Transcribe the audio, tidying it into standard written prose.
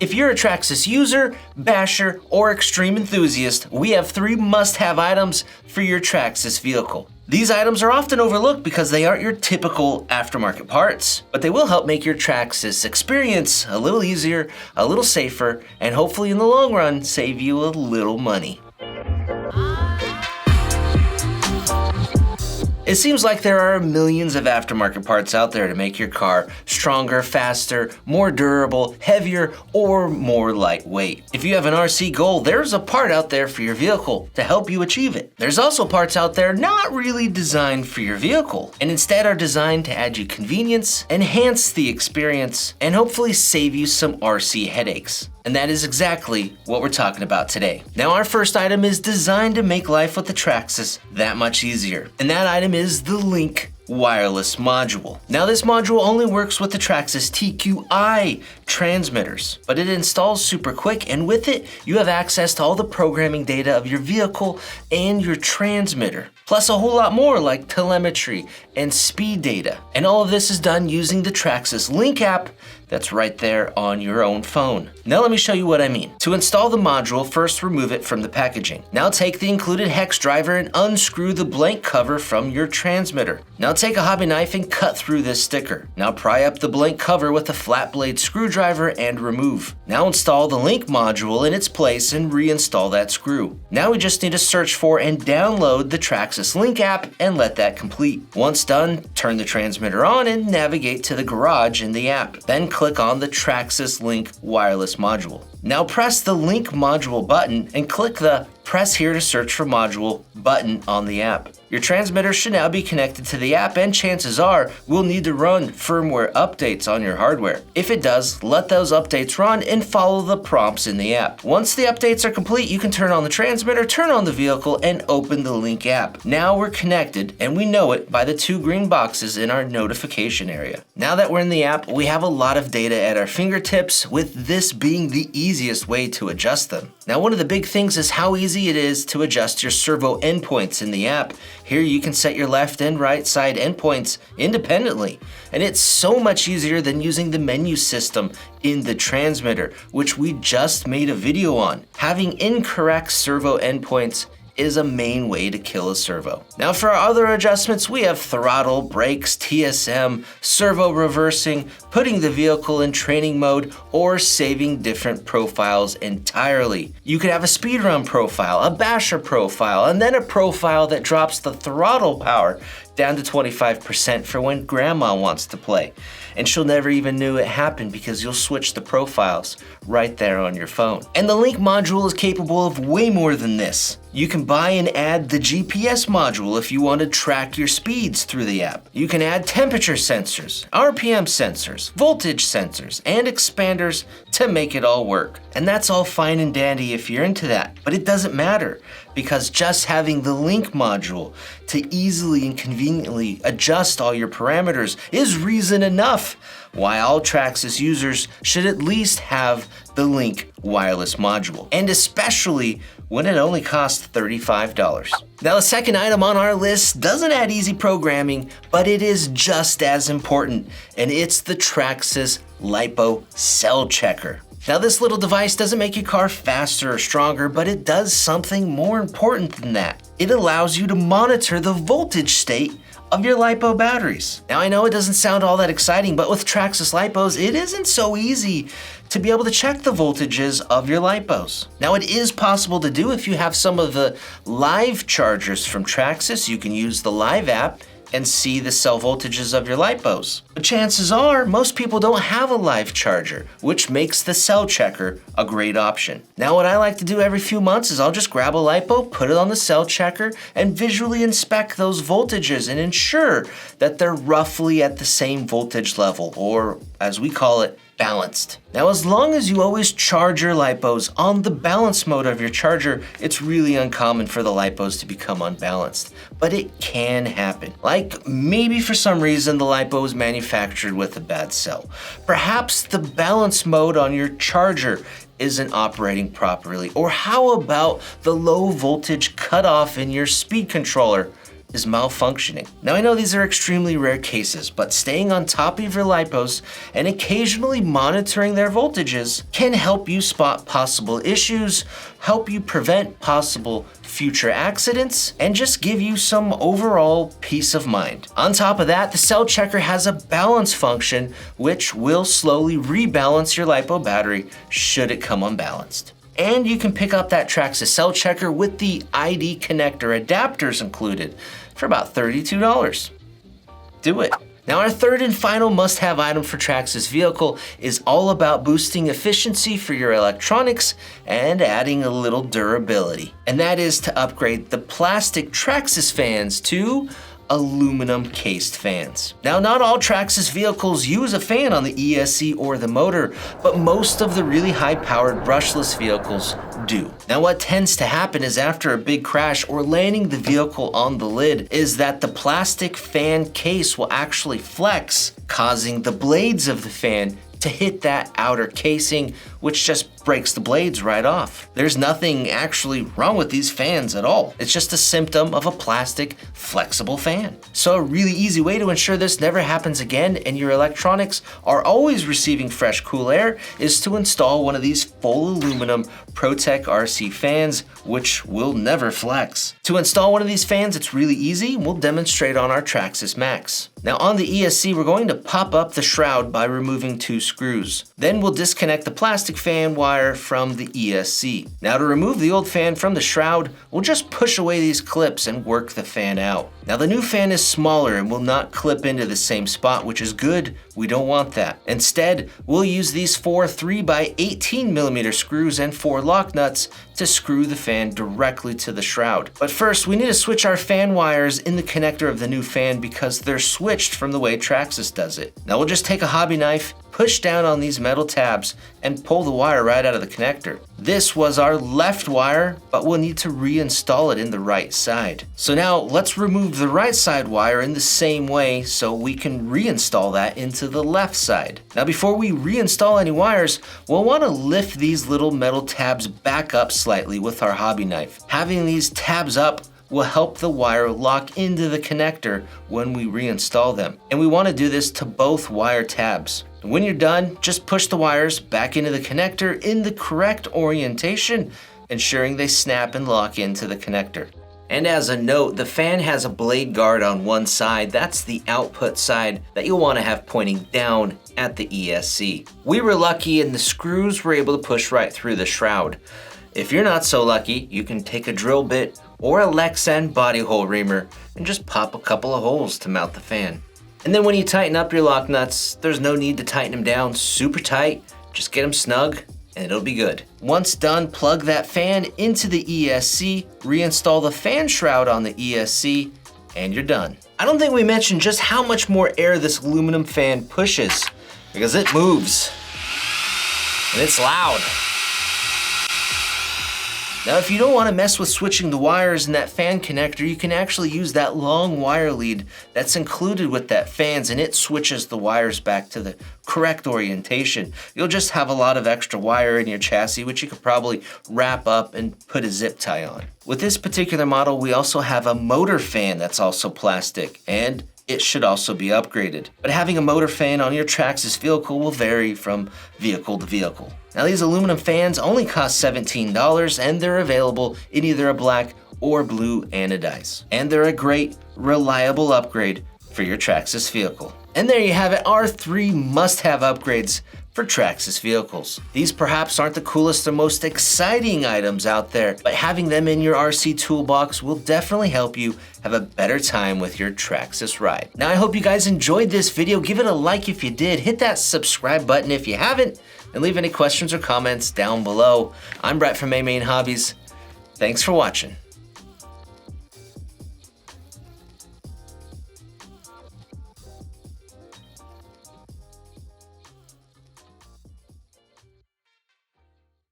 If you're a Traxxas user, basher, or extreme enthusiast, we have 3 must-have items for your Traxxas vehicle. These items are often overlooked because they aren't your typical aftermarket parts, but they will help make your Traxxas experience a little easier, a little safer, and hopefully in the long run, save you a little money. It seems like there are millions of aftermarket parts out there to make your car stronger, faster, more durable, heavier, or more lightweight. If you have an RC goal, there's a part out there for your vehicle to help you achieve it. There's also parts out there not really designed for your vehicle, and instead are designed to add you convenience, enhance the experience, and hopefully save you some RC headaches. And that is exactly what we're talking about today. Now, our first item is designed to make life with the Traxxas that much easier. And that item is the Link wireless module. Now, this module only works with the Traxxas TQI transmitters, but it installs super quick, and with it, you have access to all the programming data of your vehicle and your transmitter, plus a whole lot more like telemetry and speed data. And all of this is done using the Traxxas Link app that's right there on your own phone. Now let me show you what I mean. To install the module, first remove it from the packaging. Now take the included hex driver and unscrew the blank cover from your transmitter. Now take a hobby knife and cut through this sticker. Now pry up the blank cover with a flat blade screwdriver and remove. Now install the Link module in its place and reinstall that screw. Now we just need to search for and download the Traxxas Link app and let that complete. Once done, turn the transmitter on and navigate to the garage in the app. Then click on the Traxxas Link wireless module. Now press the Link module button and click the Press here to search for module button on the app. Your transmitter should now be connected to the app, and chances are we'll need to run firmware updates on your hardware. If it does, let those updates run and follow the prompts in the app. Once the updates are complete, you can turn on the transmitter, turn on the vehicle, and open the Link app. Now we're connected, and we know it by the 2 green boxes in our notification area. Now that we're in the app, we have a lot of data at our fingertips, with this being the easiest way to adjust them. Now, one of the big things is how easy it is to adjust your servo endpoints in the app. Here you can set your left and right side endpoints independently, and it's so much easier than using the menu system in the transmitter, which we just made a video on. Having incorrect servo endpoints is a main way to kill a servo. Now for our other adjustments, we have throttle, brakes, TSM, servo reversing, putting the vehicle in training mode, or saving different profiles entirely. You could have a speed run profile, a basher profile, and then a profile that drops the throttle power down to 25% for when grandma wants to play. And she'll never even know it happened because you'll switch the profiles right there on your phone. And the Link module is capable of way more than this. You can buy and add the GPS module if you want to track your speeds through the app. You can add temperature sensors, RPM sensors, voltage sensors, and expanders to make it all work. And that's all fine and dandy if you're into that, but it doesn't matter, because just having the Link module to easily and conveniently adjust all your parameters is reason enough why all Traxxas users should at least have the Link wireless module, and especially when it only costs $35. Now, the second item on our list doesn't add easy programming, but it is just as important, and it's the Traxxas Lipo cell checker. Now, this little device doesn't make your car faster or stronger, but it does something more important than that. It allows you to monitor the voltage state of your Lipo batteries. Now, I know it doesn't sound all that exciting, but with Traxxas Lipos, it isn't so easy to be able to check the voltages of your Lipos. Now, it is possible to do if you have some of the live chargers from Traxxas. You can use the live app and see the cell voltages of your Lipos. But chances are, most people don't have a live charger, which makes the cell checker a great option. Now, what I like to do every few months is I'll just grab a Lipo, put it on the cell checker, and visually inspect those voltages and ensure that they're roughly at the same voltage level, or as we call it, balanced. Now, as long as you always charge your Lipos on the balance mode of your charger, it's really uncommon for the Lipos to become unbalanced. But it can happen. Like maybe for some reason the Lipo is manufactured with a bad cell. Perhaps the balance mode on your charger isn't operating properly. Or how about the low voltage cutoff in your speed controller is malfunctioning. Now I know these are extremely rare cases, but staying on top of your lipos and occasionally monitoring their voltages can help you spot possible issues, help you prevent possible future accidents, and just give you some overall peace of mind. On top of that, the cell checker has a balance function which will slowly rebalance your lipo battery should it come unbalanced. And you can pick up that Traxxas cell checker with the ID connector adapters included for about $32. Do it. Now our third and final must-have item for Traxxas vehicle is all about boosting efficiency for your electronics and adding a little durability. And that is to upgrade the plastic Traxxas fans to aluminum cased fans. Now, not all Traxxas vehicles use a fan on the ESC or the motor, but most of the really high-powered brushless vehicles do. Now, what tends to happen is after a big crash or landing the vehicle on the lid is that the plastic fan case will actually flex, causing the blades of the fan to hit that outer casing, which just breaks the blades right off. There's nothing actually wrong with these fans at all. It's just a symptom of a plastic flexible fan. So a really easy way to ensure this never happens again and your electronics are always receiving fresh cool air is to install one of these full aluminum ProTek RC fans, which will never flex. To install one of these fans, it's really easy. We'll demonstrate on our Traxxas Max. Now on the ESC, we're going to pop up the shroud by removing 2 screws. Then we'll disconnect the plastic fan wire from the ESC. Now to remove the old fan from the shroud, we'll just push away these clips and work the fan out. Now the new fan is smaller and will not clip into the same spot, which is good. We don't want that. Instead, we'll use these 4 3x18mm screws and 4 lock nuts to screw the fan directly to the shroud. But first, we need to switch our fan wires in the connector of the new fan because they're switched from the way Traxxas does it. Now we'll just take a hobby knife, push down on these metal tabs, and pull the wire right out of the connector. This was our left wire, but we'll need to reinstall it in the right side. So now let's remove the right side wire in the same way so we can reinstall that into the left side. Now before we reinstall any wires, we'll want to lift these little metal tabs back up slightly with our hobby knife. Having these tabs up will help the wire lock into the connector when we reinstall them. And we want to do this to both wire tabs. When you're done, just push the wires back into the connector in the correct orientation, ensuring they snap and lock into the connector. And as a note, the fan has a blade guard on one side. That's the output side that you'll want to have pointing down at the ESC. We were lucky and the screws were able to push right through the shroud. If you're not so lucky, you can take a drill bit or a Lexan body hole reamer and just pop a couple of holes to mount the fan. And then when you tighten up your lock nuts, there's no need to tighten them down super tight. Just get them snug and it'll be good. Once done, plug that fan into the ESC, reinstall the fan shroud on the ESC, and you're done. I don't think we mentioned just how much more air this aluminum fan pushes because it moves and it's loud. Now, if you don't want to mess with switching the wires in that fan connector, you can actually use that long wire lead that's included with that fans, and it switches the wires back to the correct orientation. You'll just have a lot of extra wire in your chassis, which you could probably wrap up and put a zip tie on. With this particular model, we also have a motor fan that's also plastic, and it should also be upgraded. But having a motor fan on your Traxxas vehicle will vary from vehicle to vehicle. Now these aluminum fans only cost $17 and they're available in either a black or blue anodize. And they're a great, reliable upgrade for your Traxxas vehicle. And there you have it, our 3 must-have upgrades for Traxxas vehicles. These perhaps aren't the coolest or most exciting items out there, but having them in your RC toolbox will definitely help you have a better time with your Traxxas ride. Now I hope you guys enjoyed this video. Give it a like if you did, hit that subscribe button if you haven't, and leave any questions or comments down below. I'm Brett from AMain Hobbies. Thanks for watching.